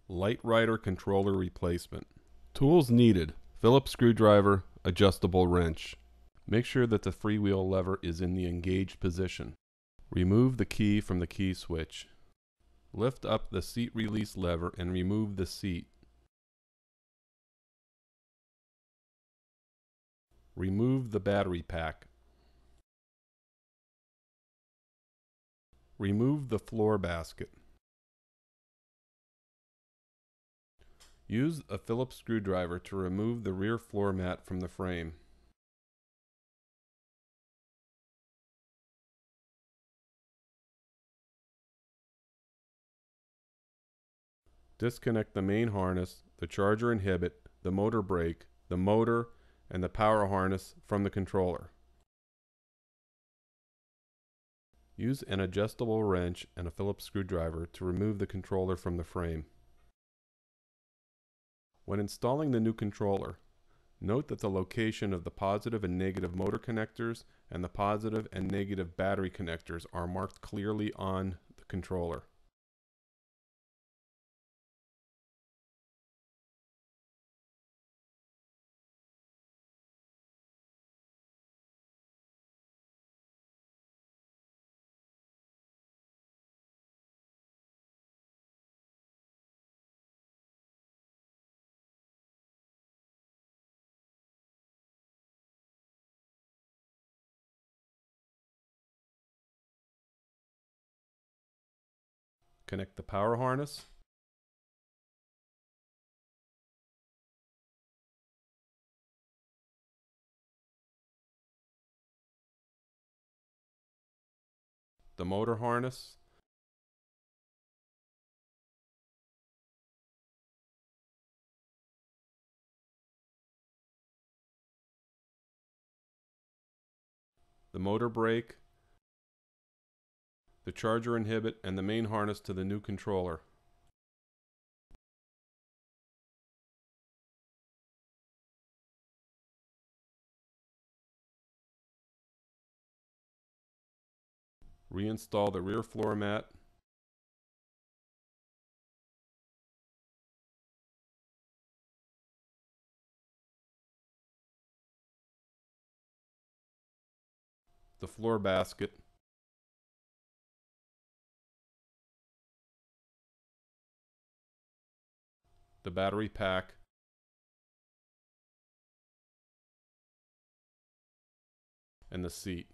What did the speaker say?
LiteRider controller replacement. Tools needed: Phillips screwdriver, adjustable wrench. Make sure that the freewheel lever is in the engaged position. Remove the key from the key switch. Lift up the seat release lever and remove the seat. Remove the battery pack. Remove the floor basket. Use a Phillips screwdriver to remove the rear floor mat from the frame. Disconnect the main harness, the charger inhibit, the motor brake, the motor, and the power harness from the controller. Use an adjustable wrench and a Phillips screwdriver to remove the controller from the frame. When installing the new controller, note that the location of the positive and negative motor connectors and the positive and negative battery connectors are marked clearly on the controller. Connect the power harness, the motor harness, the motor brake, the charger inhibit, and the main harness to the new controller. Reinstall the rear floor mat, the floor basket, the battery pack, and the seat.